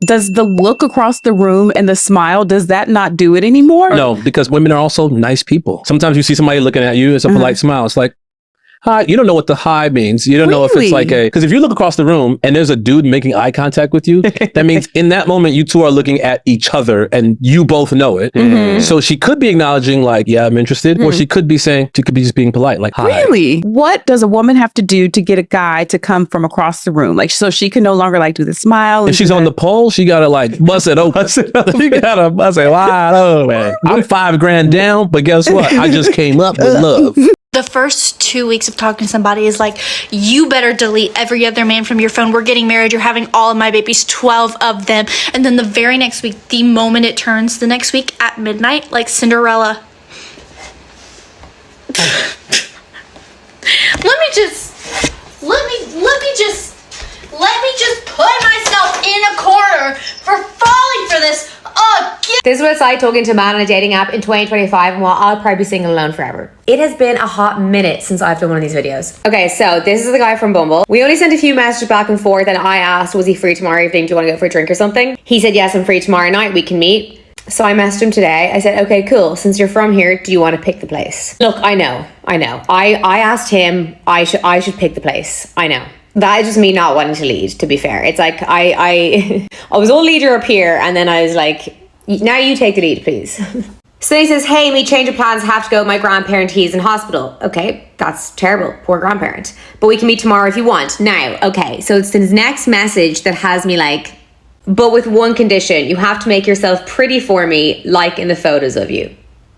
Does the look across the room and the smile, does that not do it anymore? No, because women are also nice people. Sometimes you see somebody looking at you, it's a polite smile. It's like, hi. You don't know what the hi means. You don't know if it's like because if you look across the room and there's a dude making eye contact with you, that means in that moment, you two are looking at each other and you both know it. So she could be acknowledging like, yeah, I'm interested. Or she could be saying, she could be just being polite, like, hi. Really? What does a woman have to do to get a guy to come from across the room? Like, so she can no longer like do the smile. If she's on the pole, she gotta like bust it open. She gotta bust it wide open. I'm $5,000 down, but guess what? I just came up with love. The first 2 weeks of talking to somebody is like, you better delete every other man from your phone. We're getting married. You're having all of my babies, 12 of them. And then the very next week, the moment it turns, the next week at midnight, like Cinderella. Let me just put myself in a corner for falling for this. This is what it's like talking to a man on a dating app in 2025 and while I'll probably be single alone forever. It has been a hot minute since I've done one of these videos. Okay, so this is the guy from Bumble. We only sent a few messages back and forth and I asked, was he free tomorrow evening? Do you want to go for a drink or something? He said, yes, I'm free tomorrow night. We can meet. So I messaged him today. I said, okay, cool. Since you're from here, do you want to pick the place? Look, I know. I asked him, I should pick the place. I know. That is just me not wanting to lead, to be fair. It's like, I was all leader up here and then I was like, now you take the lead, please. So he says, hey, me change of plans, have to go. My grandparent, he's in hospital. Okay, that's terrible. Poor grandparent. But we can meet tomorrow if you want. Now, okay, so it's his next message that has me like, but with one condition, you have to make yourself pretty for me, like in the photos of you.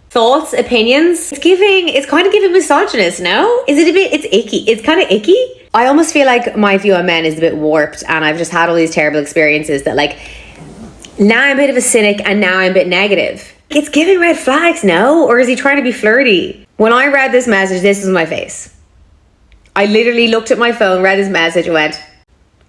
Thoughts, opinions? It's kind of giving misogynist, no? Is it a bit, it's icky. It's kind of icky. I almost feel like my view on men is a bit warped and I've just had all these terrible experiences that like, now I'm a bit of a cynic and now I'm a bit negative. It's giving red flags, no? Or is he trying to be flirty? When I read this message, this was my face. I literally looked at my phone, read his message and went,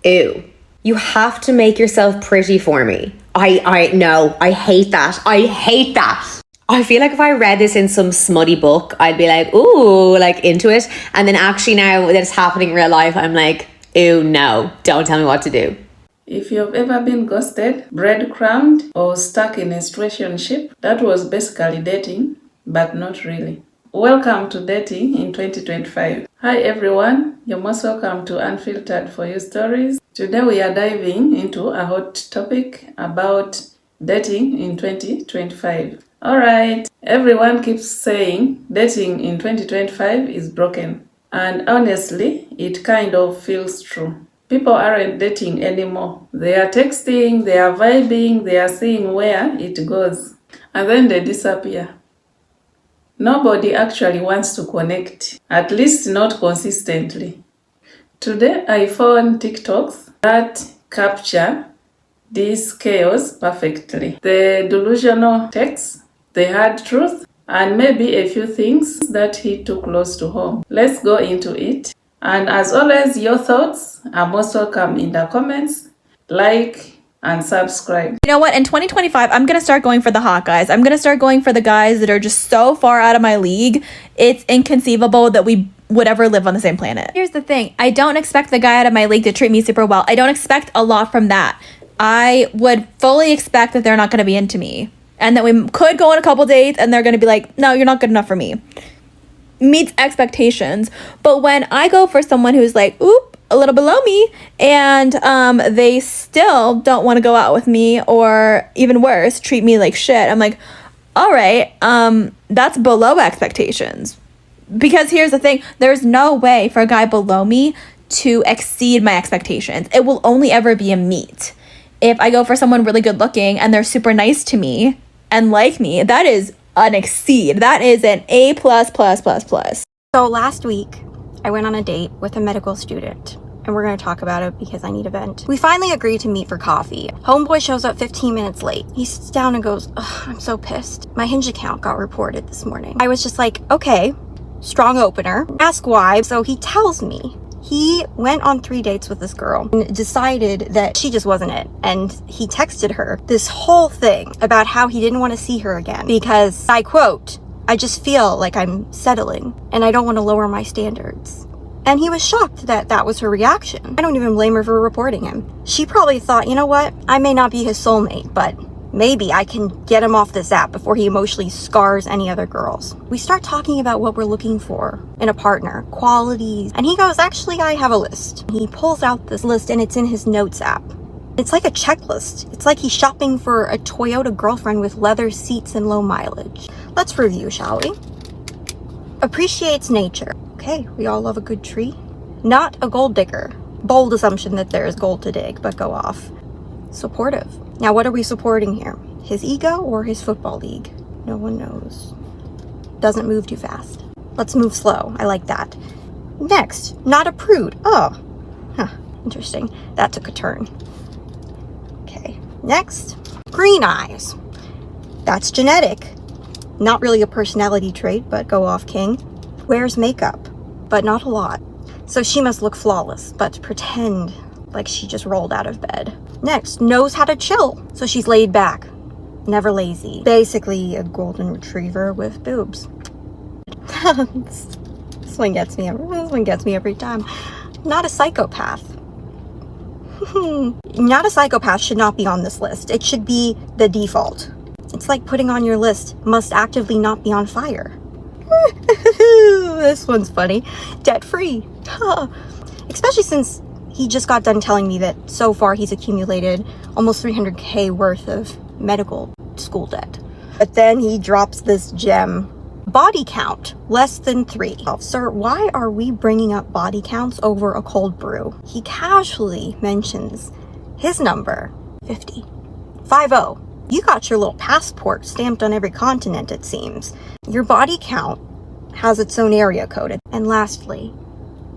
ew. You have to make yourself pretty for me. No, I hate that. I hate that. I feel like if I read this in some smutty book, I'd be like, ooh, like into it. And then actually now that it's happening in real life, I'm like, ew, no, don't tell me what to do. If you've ever been ghosted, breadcrumbed, or stuck in a situationship, that was basically dating, but not really. Welcome to Dating in 2025. Hi everyone, you're most welcome to Unfiltered For You Stories. Today we are diving into a hot topic about dating in 2025. Alright, everyone keeps saying dating in 2025 is broken. And honestly, it kind of feels true. People aren't dating anymore. They are texting, they are vibing, they are seeing where it goes. And then they disappear. Nobody actually wants to connect, at least not consistently. Today I found TikToks that capture this chaos perfectly. The delusional texts, the hard truth, and maybe a few things that hit too close to home. Let's go into it. And as always, your thoughts are most welcome in the comments. Like and subscribe. You know what? In 2025, I'm going to start going for the hot guys. I'm going to start going for the guys that are just so far out of my league. It's inconceivable that we would ever live on the same planet. Here's the thing. I don't expect the guy out of my league to treat me super well. I don't expect a lot from that. I would fully expect that they're not going to be into me. And that we could go on a couple dates and they're going to be like, no, you're not good enough for me. Meets expectations. But when I go for someone who's like, oop, a little below me, and they still don't want to go out with me, or even worse, treat me like shit, I'm like, all right, that's below expectations. Because here's the thing, there's no way for a guy below me to exceed my expectations. It will only ever be a meet. If I go for someone really good looking and they're super nice to me and like me, that is an exceed. That is an A++++. So last week, I went on a date with a medical student, and we're going to talk about it because I need a vent. We finally agreed to meet for coffee. Homeboy shows up 15 minutes late. He sits down and goes, I'm so pissed. My Hinge account got reported this morning. I was just like, okay, strong opener. Ask why. So he tells me he went on 3 dates with this girl and decided that she just wasn't it. And he texted her this whole thing about how he didn't want to see her again because, I quote, I just feel like I'm settling and I don't want to lower my standards. And he was shocked that that was her reaction. I don't even blame her for reporting him. She probably thought, you know what? I may not be his soulmate, but maybe I can get him off this app before he emotionally scars any other girls. We start talking about what we're looking for in a partner, qualities, and he goes, actually, I have a list. He pulls out this list and it's in his notes app. It's like a checklist. It's like he's shopping for a Toyota girlfriend with leather seats and low mileage. Let's review, shall we? Appreciates nature. Okay, we all love a good tree. Not a gold digger. Bold assumption that there is gold to dig, but go off. Supportive. Now, what are we supporting here? His ego or his football league? No one knows. Doesn't move too fast. Let's move slow. I like that. Next, not a prude. Oh, interesting. That took a turn. Okay, next, green eyes. That's genetic. Not really a personality trait, but go off, king. Wears makeup, but not a lot. So she must look flawless, but pretend like she just rolled out of bed. Next, knows how to chill. So she's laid back, never lazy. Basically a golden retriever with boobs. This one gets me every time. Not a psychopath. Not a psychopath should not be on this list. It should be the default. It's like putting on your list, must actively not be on fire. This one's funny. Debt-free. Especially since he just got done telling me that so far he's accumulated almost $300K worth of medical school debt. But then he drops this gem. Body count, less than 3. Oh, sir, why are we bringing up body counts over a cold brew? He casually mentions his number, 50. 50. You got your little passport stamped on every continent, it seems. Your body count has its own area code. And lastly,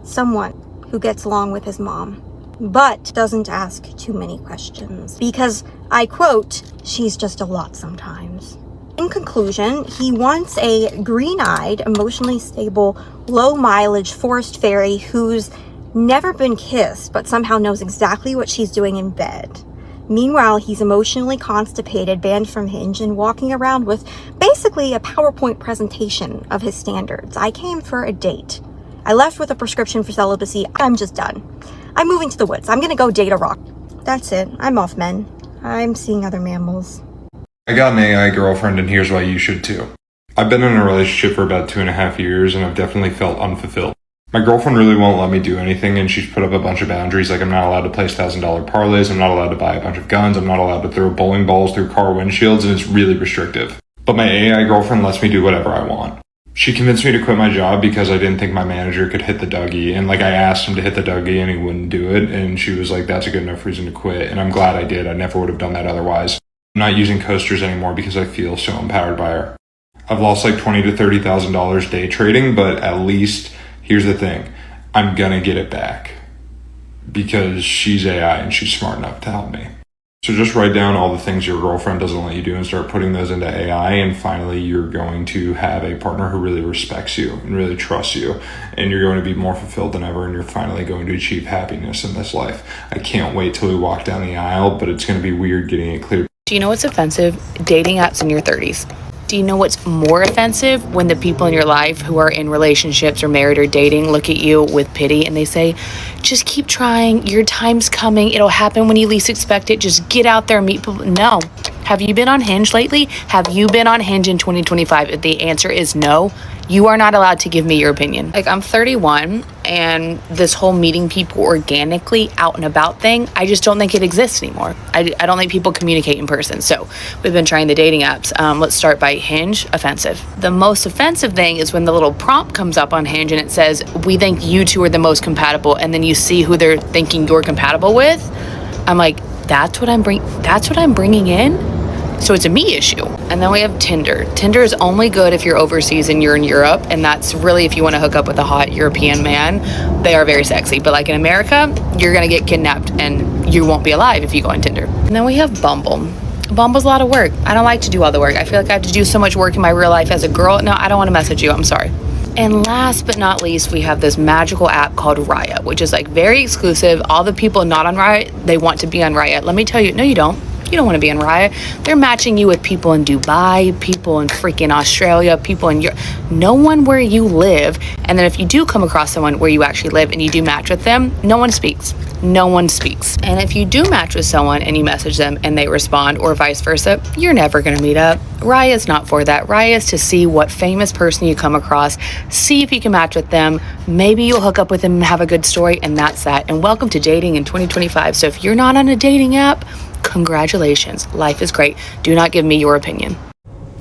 someone who gets along with his mom, but doesn't ask too many questions. Because, I quote, she's just a lot sometimes. In conclusion, he wants a green-eyed, emotionally stable, low-mileage forest fairy who's never been kissed, but somehow knows exactly what she's doing in bed. Meanwhile, he's emotionally constipated, banned from Hinge, and walking around with basically a PowerPoint presentation of his standards. I came for a date. I left with a prescription for celibacy. I'm just done. I'm moving to the woods. I'm gonna go date a rock. That's it. I'm off, men. I'm seeing other mammals. I got an AI girlfriend, and here's why you should too. I've been in a relationship for about 2.5 years, and I've definitely felt unfulfilled. My girlfriend really won't let me do anything, and she's put up a bunch of boundaries, like I'm not allowed to place $1,000 parlays, I'm not allowed to buy a bunch of guns, I'm not allowed to throw bowling balls through car windshields, and it's really restrictive. But my AI girlfriend lets me do whatever I want. She convinced me to quit my job because I didn't think my manager could hit the Dougie, and I asked him to hit the Dougie and he wouldn't do it, and she was like, that's a good enough reason to quit, and I'm glad I did. I never would have done that otherwise. I'm not using coasters anymore because I feel so empowered by her. I've lost like $20,000 to $30,000 day trading, but at least, here's the thing, I'm gonna get it back because she's AI and she's smart enough to help me. So just write down all the things your girlfriend doesn't let you do and start putting those into AI, and finally you're going to have a partner who really respects you and really trusts you, and you're going to be more fulfilled than ever, and you're finally going to achieve happiness in this life. I can't wait till we walk down the aisle, but it's going to be weird getting it clear. Do you know what's offensive? Dating apps in your 30s. Do you know what's more offensive? When the people in your life who are in relationships or married or dating look at you with pity and they say, just keep trying, your time's coming, it'll happen when you least expect it, just get out there and meet people. No. Have you been on Hinge lately? Have you been on Hinge in 2025? If the answer is no, you are not allowed to give me your opinion. Like, I'm 31, and this whole meeting people organically out and about thing, I just don't think it exists anymore. I don't think people communicate in person. So we've been trying the dating apps. Let's start by Hinge. Offensive. The most offensive thing is when the little prompt comes up on Hinge and it says, we think you two are the most compatible, and then you see who they're thinking you're compatible with. I'm like, that's what I'm bringing in? So it's a me issue. And then we have Tinder. Tinder is only good if you're overseas and you're in Europe, and that's really if you want to hook up with a hot European man. They are very sexy, but like in America, you're gonna get kidnapped and you won't be alive if you go on Tinder. And then we have Bumble. Bumble's a lot of work. I don't like to do all the work. I feel like I have to do so much work in my real life as a girl. No, I don't want to message you. I'm sorry. And last but not least, we have this magical app called Raya, which is like very exclusive. All the people not on Raya, they want to be on Raya. Let me tell you, no, you don't. You don't want to be in Raya. They're matching you with people in Dubai, people in freaking Australia, people in Europe. No one where you live. And then if you do come across someone where you actually live and you do match with them, no one speaks. No one speaks. And if you do match with someone and you message them and they respond, or vice versa, you're never going to meet up. Raya is not for that. Raya is to see what famous person you come across, see if you can match with them. Maybe you'll hook up with them and have a good story, and that's that. And welcome to dating in 2025. So if you're not on a dating app, congratulations. Life is great. Do not give me your opinion.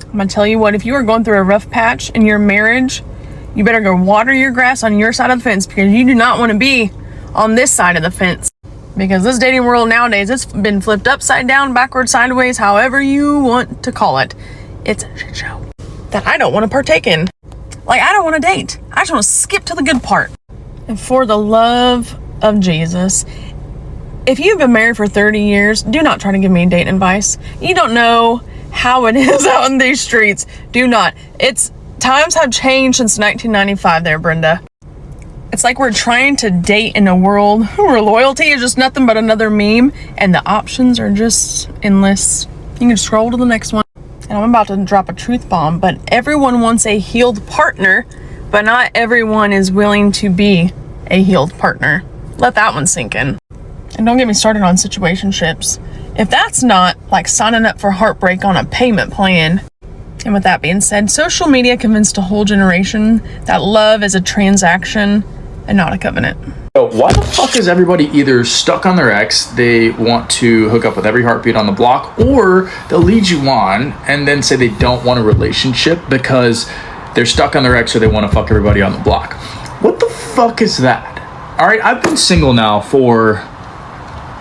I'm gonna tell you what, if you are going through a rough patch in your marriage, you better go water your grass on your side of the fence, because you do not want to be on this side of the fence. Because this dating world nowadays, it's been flipped upside down, backwards, sideways, however you want to call it. It's a shit show that I don't want to partake in. Like, I don't want to date. I just want to skip to the good part. And for the love of Jesus, if you've been married for 30 years, do not try to give me dating advice. You don't know how it is out in these streets. Do not. Times have changed since 1995 there, Brenda. It's like we're trying to date in a world where loyalty is just nothing but another meme, and the options are just endless. You can scroll to the next one. And I'm about to drop a truth bomb, but everyone wants a healed partner, but not everyone is willing to be a healed partner. Let that one sink in. And don't get me started on situationships. If that's not like signing up for heartbreak on a payment plan. And with that being said, social media convinced a whole generation that love is a transaction and not a covenant. So why the fuck is everybody either stuck on their ex, they want to hook up with every heartbeat on the block, or they'll lead you on and then say they don't want a relationship because they're stuck on their ex or they want to fuck everybody on the block? What the fuck is that? All right, I've been single now for,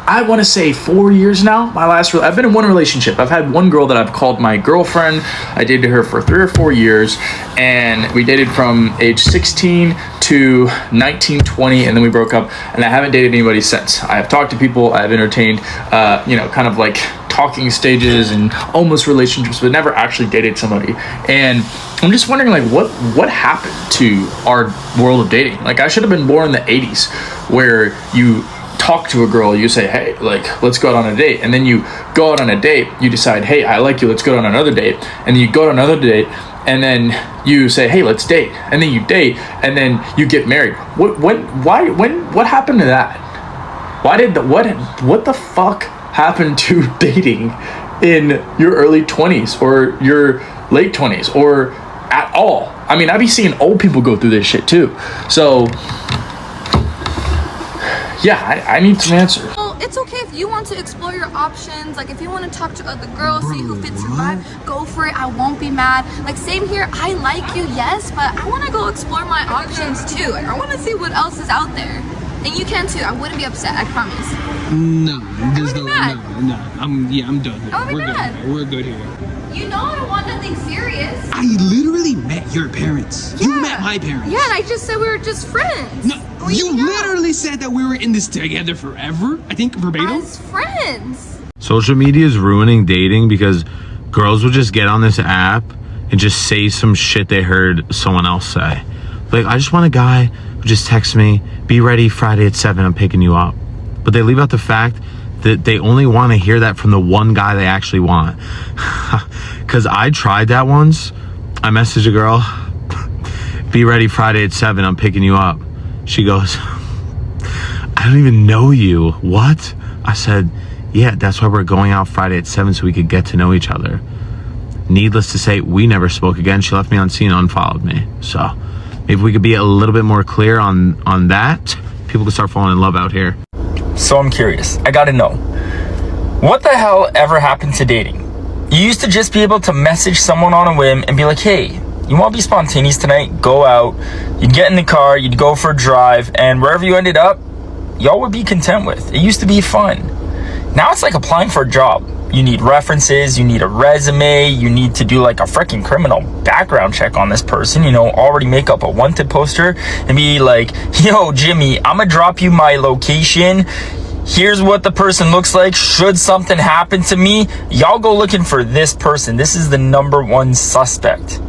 I want to say 4 years now. I've been in one relationship. I've had one girl that I've called my girlfriend. I dated her for 3 or 4 years, and we dated from age 16 to 19, 20, and then we broke up, and I haven't dated anybody since. I have talked to people, I've entertained, kind of like talking stages and almost relationships, but never actually dated somebody. And I'm just wondering, like, what happened to our world of dating? Like, I should have been born in the 80s, where you talk to a girl, you say, hey, like, let's go out on a date, and then you go out on a date, you decide, hey, I like you, let's go on another date, and then you go on another date, and then you say, hey, let's date, and then you date, and then you get married. What happened to that? What the fuck happened to dating in your early 20s or your late 20s or at all? I mean, I be seeing old people go through this shit too. So yeah, I need some answers. Well, it's okay if you want to explore your options. Like, if you want to talk to other girls, see who fits your vibe, go for it. I won't be mad. Like, same here. I like you, yes, but I want to go explore my options too. Like, I want to see what else is out there. And you can too. I wouldn't be upset. I promise. No, there's no. I'm done here. I would be mad. We're good here. You know I don't want nothing serious. I literally met your parents. Yeah. You met my parents. Yeah, and I just said we were just friends. No, you literally said that we were in this together forever. I think verbatim. As friends. Social media is ruining dating because girls will just get on this app and just say some shit they heard someone else say. Like, I just want a guy who just texts me, be ready Friday at 7, I'm picking you up. But they leave out the fact that they only want to hear that from the one guy they actually want. Because I tried that once. I messaged a girl, be ready Friday at 7, I'm picking you up. She goes, I don't even know you. What? I said, yeah, that's why we're going out Friday at 7 so we could get to know each other. Needless to say, we never spoke again. She left me on scene and unfollowed me. So maybe we could be a little bit more clear on that. People could start falling in love out here. So I'm curious. I gotta know. What the hell ever happened to dating? You used to just be able to message someone on a whim and be like, hey, you want to be spontaneous tonight? Go out. You'd get in the car, you'd go for a drive, and wherever you ended up, y'all would be content with. It used to be fun. Now it's like applying for a job. You need references, you need a resume, you need to do like a freaking criminal background check on this person, already make up a wanted poster and be like, yo, Jimmy, I'm gonna drop you my location. Here's what the person looks like. Should something happen to me, y'all go looking for this person. This is the #1 suspect.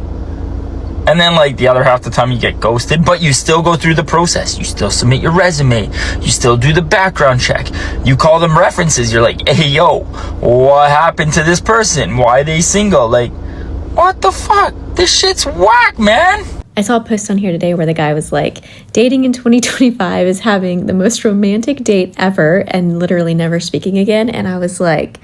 And then like the other half the time you get ghosted, but you still go through the process. You still submit your resume. You still do the background check. You call them references. You're like, hey, yo, what happened to this person? Why are they single? Like, what the fuck? This shit's whack, man. I saw a post on here today where the guy was like, dating in 2025 is having the most romantic date ever and literally never speaking again. And I was like,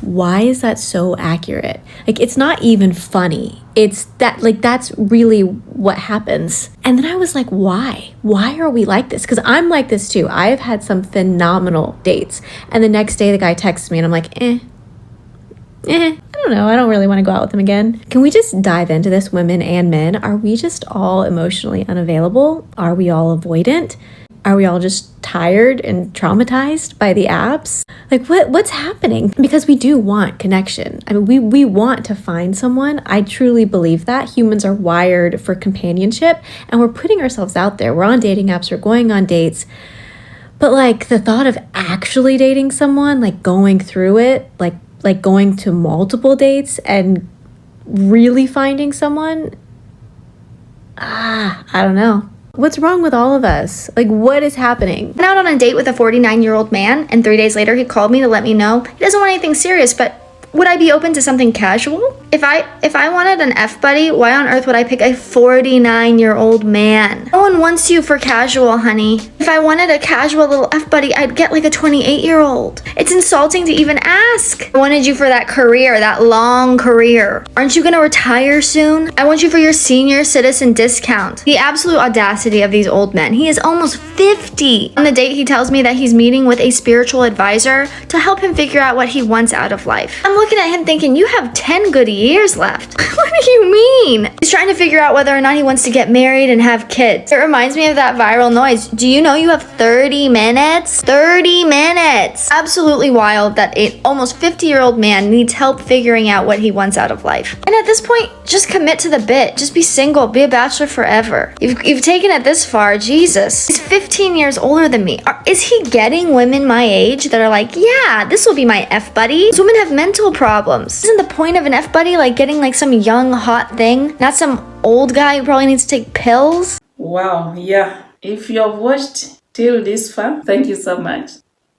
why is that so accurate? Like, it's not even funny. It's that, like, that's really what happens. And then I was like, why? Why are we like this? Because I'm like this too. I've had some phenomenal dates. And the next day the guy texts me and I'm like, I don't know. I don't really want to go out with him again. Can we just dive into this, women and men? Are we just all emotionally unavailable? Are we all avoidant? Are we all just tired and traumatized by the apps? Like, what's happening? Because we do want connection. I mean, we want to find someone. I truly believe that. Humans are wired for companionship, and we're putting ourselves out there. We're on dating apps. We're going on dates. But, like, the thought of actually dating someone, like, going through it, like going to multiple dates and really finding someone, I don't know. What's wrong with all of us? Like, what is happening? Went out on a date with a 49-year-old man, and 3 days later he called me to let me know he doesn't want anything serious, but would I be open to something casual? If I wanted an F-buddy, why on earth would I pick a 49-year-old man? No one wants you for casual, honey. If I wanted a casual little F-buddy, I'd get like a 28-year-old. It's insulting to even ask. I wanted you for that career, that long career. Aren't you gonna retire soon? I want you for your senior citizen discount. The absolute audacity of these old men. He is almost 50. On the date, he tells me that he's meeting with a spiritual advisor to help him figure out what he wants out of life. I'm looking at him thinking, you have 10 good years left. What do you mean? He's trying to figure out whether or not he wants to get married and have kids. It reminds me of that viral noise. Do you know you have 30 minutes? 30 minutes! Absolutely wild that an almost 50-year-old man needs help figuring out what he wants out of life. And at this point, just commit to the bit. Just be single. Be a bachelor forever. You've taken it this far. Jesus. He's 15 years older than me. Is he getting women my age that are like, yeah, this will be my F-buddy? These women have mental problems. Isn't the point of an F-buddy like getting like some young hot thing, not some old guy who probably needs to take pills? Wow, yeah. If you've watched till this far, thank you so much.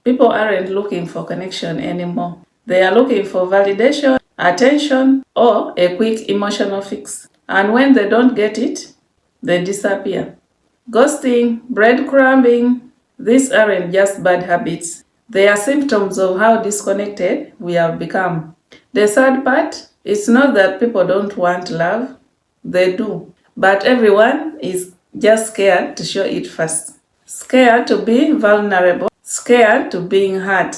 People aren't looking for connection anymore. They are looking for validation, attention, or a quick emotional fix. And when they don't get it, they disappear. Ghosting, breadcrumbing, these aren't just bad habits. They are symptoms of how disconnected we have become. The sad part is not that people don't want love. They do. But everyone is just scared to show it first. Scared to be vulnerable. Scared to being hurt.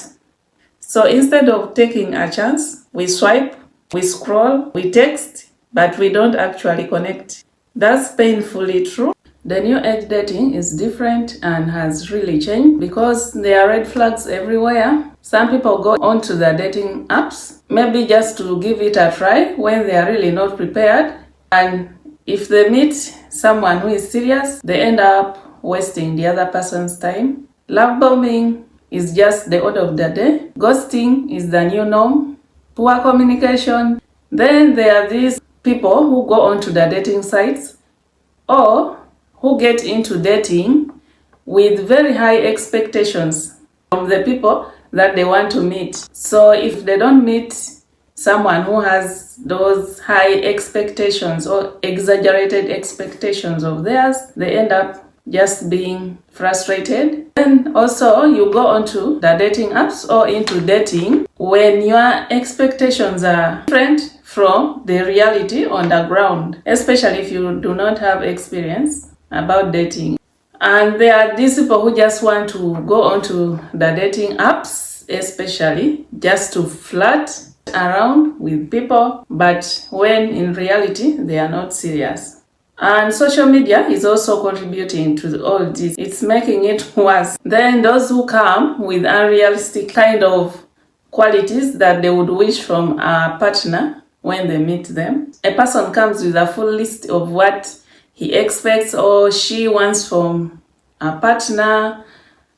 So instead of taking a chance, we swipe, we scroll, we text, but we don't actually connect. That's painfully true. The new age dating is different and has really changed because there are red flags everywhere. Some people go onto the dating apps, maybe just to give it a try when they are really not prepared. And if they meet someone who is serious, they end up wasting the other person's time. Love bombing is just the order of the day. Ghosting is the new norm. Poor communication. Then there are these people who go onto the dating sites or who get into dating with very high expectations from the people that they want to meet. So if they don't meet someone who has those high expectations or exaggerated expectations of theirs, they end up just being frustrated. And also you go onto the dating apps or into dating when your expectations are different from the reality on the ground, especially if you do not have experience about dating. And there are these people who just want to go onto the dating apps, especially just to flirt around with people, but when in reality they are not serious. And social media is also contributing to all this. It's making it worse. Then those who come with unrealistic kind of qualities that they would wish from a partner when they meet them. A person comes with a full list of what he expects or she wants from a partner,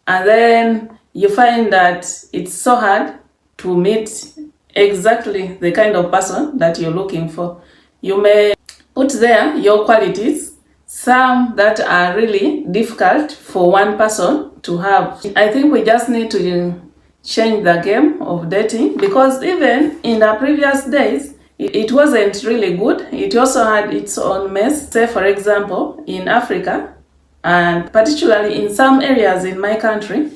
and then you find that it's so hard to meet exactly the kind of person that you're looking for. You may put put there your qualities, some that are really difficult for one person to have. I think we just need to change the game of dating, because even in the previous days, it wasn't really good. It also had its own mess. Say, for example, in Africa, and particularly in some areas in my country,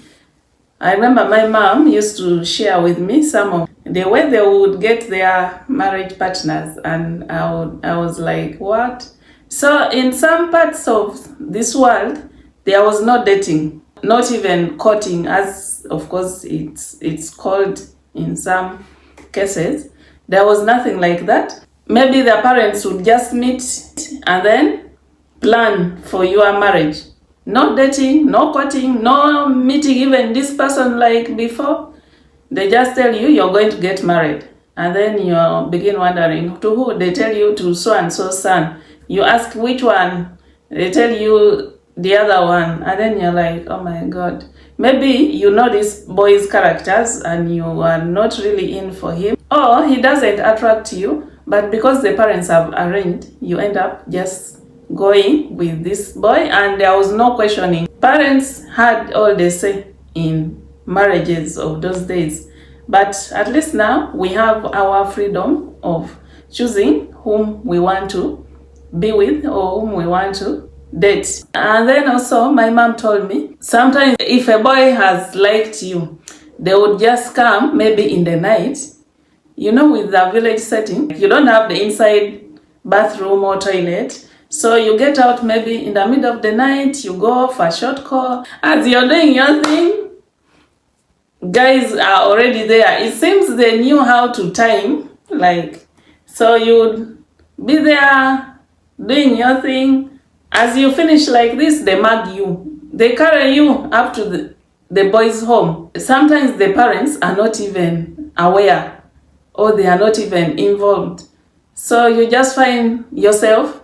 I remember my mom used to share with me some of the way they would get their marriage partners, and I was like, what? So in some parts of this world, there was no dating, not even courting, as of course it's called in some cases. There was nothing like that. Maybe the parents would just meet and then plan for your marriage. No dating, no courting, no meeting even this person like before. They just tell you you're going to get married. And then you begin wondering to who. They tell you to so and so son. You ask which one. They tell you the other one. And then you're like, oh my God. Maybe you know this boy's characters and you are not really in for him. Or he doesn't attract you. But because the parents have arranged, you end up just going with this boy, and there was no questioning. Parents had all they say in marriages of those days, but at least now we have our freedom of choosing whom we want to be with or whom we want to date. And then also my mom told me sometimes if a boy has liked you, they would just come maybe in the night. You know, with the village setting, you don't have the inside bathroom or toilet. So you get out maybe in the middle of the night, you go for a short call. As you're doing your thing, guys are already there. It seems they knew how to time, like, so you'd be there doing your thing. As you finish like this, they mug you. They carry you up to the boy's home. Sometimes the parents are not even aware, or they are not even involved. So you just find yourself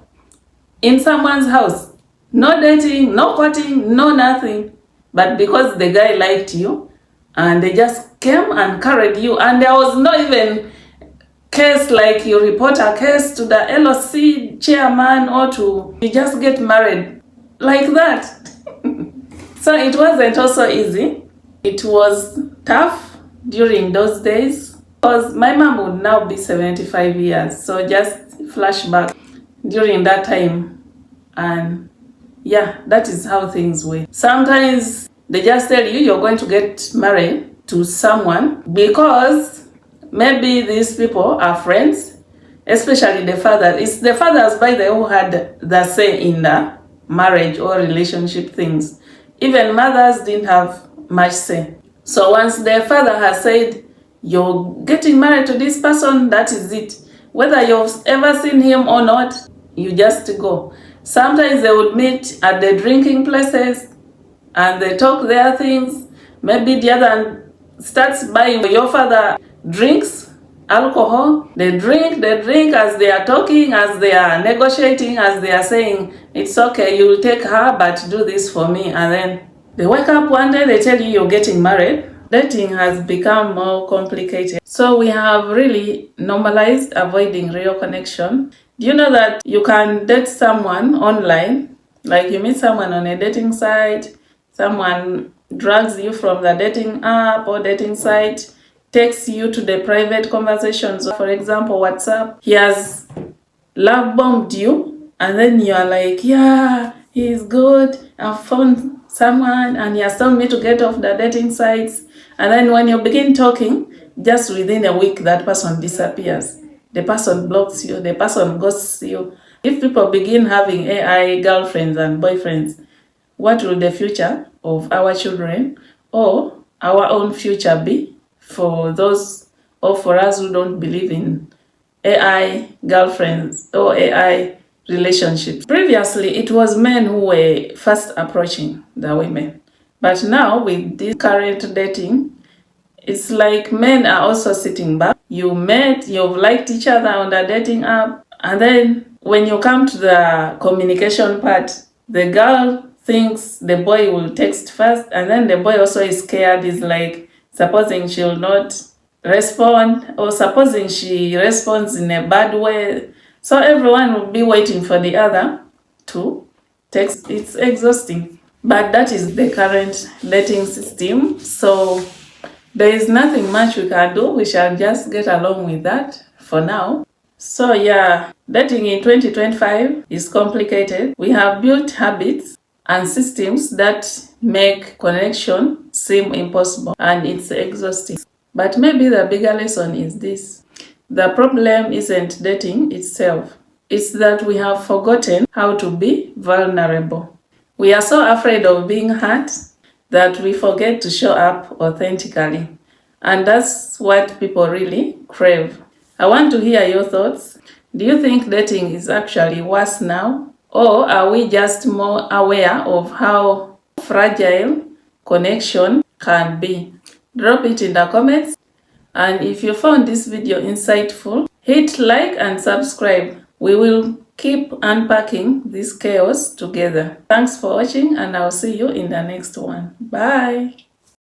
in someone's house. No dating, no courting, no nothing. But because the guy liked you, and they just came and carried you, and there was no even case like you report a case to the LOC chairman or you just get married like that. So it wasn't also easy. It was tough during those days, because my mom would now be 75 years. So just flashback during that time. And yeah, that is how things were. Sometimes they just tell you you're going to get married to someone because maybe these people are friends, especially the father. It's the fathers, by the way, who had the say in the marriage or relationship things. Even mothers didn't have much say. So once their father has said, you're getting married to this person, that is it. Whether you've ever seen him or not, you just go. Sometimes they would meet at the drinking places and they talk their things. Maybe the other starts buying your father drinks, alcohol. They drink as they are talking, as they are negotiating, as they are saying, it's okay, you will take her, but do this for me. And then they wake up one day, they tell you you're getting married. Dating has become more complicated. So we have really normalized avoiding real connection. Do you know that you can date someone online? Like you meet someone on a dating site, someone drags you from the dating app or dating site, takes you to the private conversations. For example, WhatsApp. He has love bombed you, and then you are like, yeah, he's good. I've found someone, and he has told me to get off the dating sites. And then when you begin talking, just within a week, that person disappears. The person blocks you, the person ghosts you. If people begin having AI girlfriends and boyfriends, what will the future of our children or our own future be for those or for us who don't believe in AI girlfriends or AI relationships? Previously, it was men who were first approaching the women. But now with this current dating, it's like men are also sitting back. You met, you've liked each other on the dating app, and then when you come to the communication part, the girl thinks the boy will text first, and then the boy also is scared. Is like, supposing she'll not respond, or supposing she responds in a bad way, So everyone will be waiting for the other to text. It's exhausting. But that is the current dating system. So there is nothing much we can do. We shall just get along with that for now. So yeah, dating in 2025 is complicated. We have built habits and systems that make connection seem impossible, and it's exhausting. But maybe the bigger lesson is this. The problem isn't dating itself. It's that we have forgotten how to be vulnerable. We are so afraid of being hurt that we forget to show up authentically. And that's what people really crave. I want to hear your thoughts. Do you think dating is actually worse now? Or are we just more aware of how fragile connection can be? Drop it in the comments. And if you found this video insightful, hit like and subscribe. We will keep unpacking this chaos together. Thanks for watching, and I'll see you in the next one. Bye.